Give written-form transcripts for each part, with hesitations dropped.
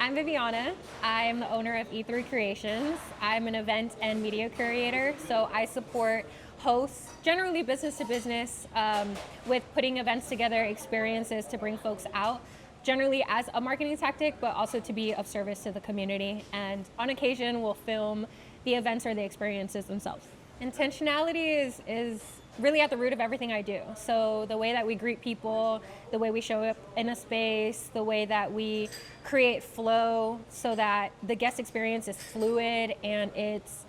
I'm Vivianna. I'm the owner of E3 Creations. I'm an event and media curator, so I support hosts, generally business to business, with putting events together, experiences to bring folks out, generally as a marketing tactic, but also to be of service to the community. And on occasion, we'll film the events or the experiences themselves. Intentionality is really at the root of everything I do. So the way that we greet people, the way we show up in a space, the way that we create flow so that the guest experience is fluid and it's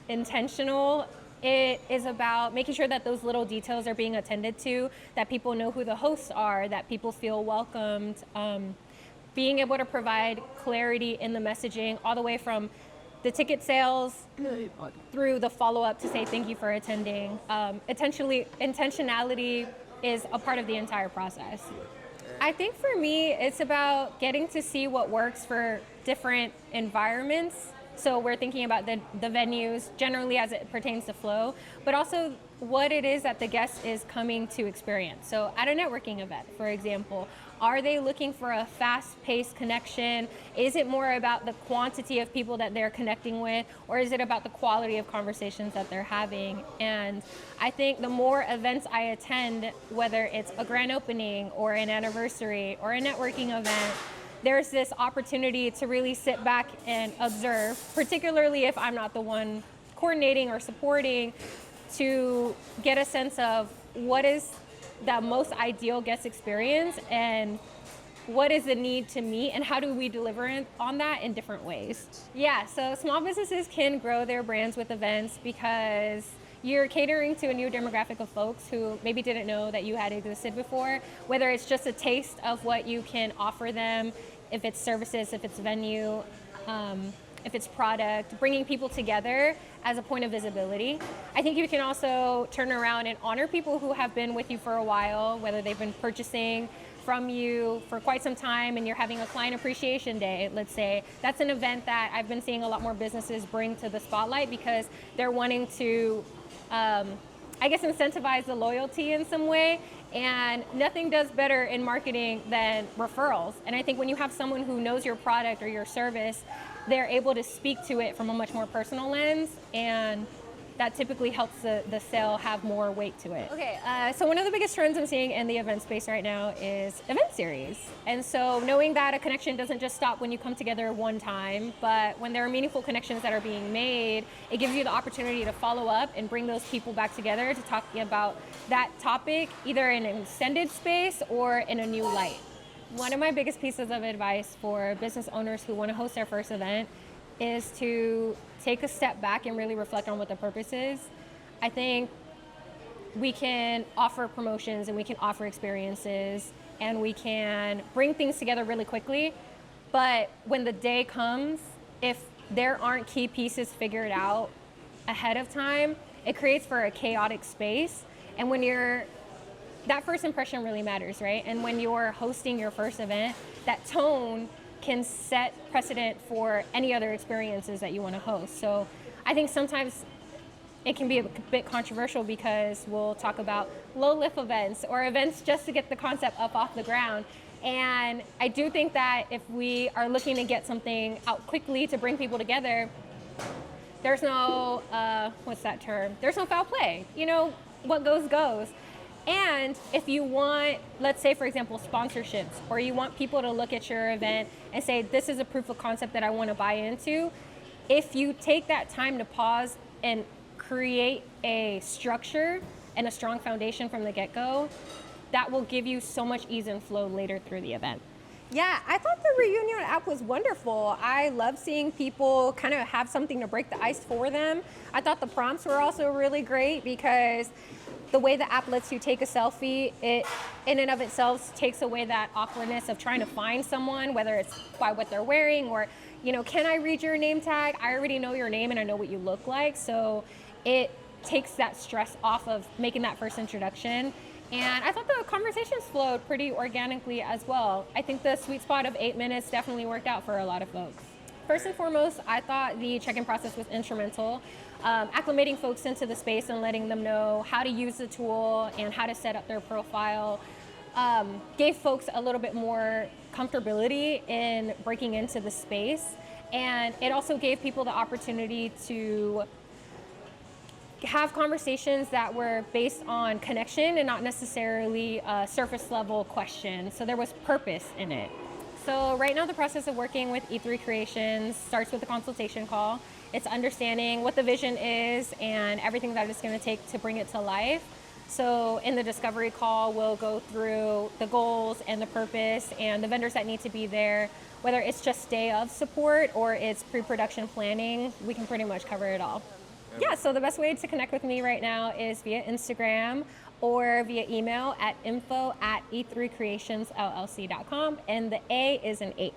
intentional. It is about making sure that those little details are being attended to, that people know who the hosts are, that people feel welcomed, being able to provide clarity in the messaging all the way from the ticket sales through the follow-up to say thank you for attending. Intentionality is a part of the entire process. I think for me, it's about getting to see what works for different environments. So we're thinking about the venues generally as it pertains to flow, but also what it is that the guest is coming to experience. So at a networking event, for example, are they looking for a fast-paced connection? Is it more about the quantity of people that they're connecting with, or is it about the quality of conversations that they're having? And I think the more events I attend, whether it's a grand opening or an anniversary or a networking event, there's this opportunity to really sit back and observe, particularly if I'm not the one coordinating or supporting, to get a sense of what is the most ideal guest experience and what is the need to meet and how do we deliver on that in different ways. Yeah, so small businesses can grow their brands with events because you're catering to a new demographic of folks who maybe didn't know that you had existed before, whether it's just a taste of what you can offer them, if it's services, if it's venue, if it's product, bringing people together as a point of visibility. I think you can also turn around and honor people who have been with you for a while, whether they've been purchasing from you for quite some time and you're having a client appreciation day, let's say. That's an event that I've been seeing a lot more businesses bring to the spotlight because they're wanting to incentivize the loyalty in some way, and nothing does better in marketing than referrals. And I think when you have someone who knows your product or your service, they're able to speak to it from a much more personal lens, and that typically helps the sale have more weight to it. Okay, so one of the biggest trends I'm seeing in the event space right now is event series. And so knowing that a connection doesn't just stop when you come together one time, but when there are meaningful connections that are being made, it gives you the opportunity to follow up and bring those people back together to talk about that topic, either in an extended space or in a new light. One of my biggest pieces of advice for business owners who want to host their first event is to take a step back and really reflect on what the purpose is. I think we can offer promotions and we can offer experiences and we can bring things together really quickly, but when the day comes, if there aren't key pieces figured out ahead of time, it creates for a chaotic space. And when that first impression really matters, right? And when you're hosting your first event, that tone can set precedent for any other experiences that you want to host. So I think sometimes it can be a bit controversial because we'll talk about low lift events or events just to get the concept up off the ground. And I do think that if we are looking to get something out quickly to bring people together, there's no, what's that term? There's no foul play. You know, what goes, goes. And if you want, let's say, for example, sponsorships, or you want people to look at your event and say, this is a proof of concept that I want to buy into, if you take that time to pause and create a structure and a strong foundation from the get-go, that will give you so much ease and flow later through the event. Yeah, I thought the Reuniono app was wonderful. I love seeing people kind of have something to break the ice for them. I thought the prompts were also really great because the way the app lets you take a selfie, it in and of itself takes away that awkwardness of trying to find someone, whether it's by what they're wearing or, you know, can I read your name tag? I already know your name and I know what you look like. So it takes that stress off of making that first introduction. And I thought the conversations flowed pretty organically as well. I think the sweet spot of 8 minutes definitely worked out for a lot of folks. First and foremost, I thought the check-in process was instrumental. Acclimating folks into the space and letting them know how to use the tool and how to set up their profile gave folks a little bit more comfortability in breaking into the space. And it also gave people the opportunity to have conversations that were based on connection and not necessarily a surface level question. So there was purpose in it. So right now the process of working with E3 Creations starts with a consultation call. It's understanding what the vision is and everything that it's going to take to bring it to life. So in the discovery call, we'll go through the goals and the purpose and the vendors that need to be there. Whether it's just day of support or it's pre-production planning, we can pretty much cover it all. Yeah, so the best way to connect with me right now is via Instagram or via email at info@e3creationsllc.com, and the A is an 8.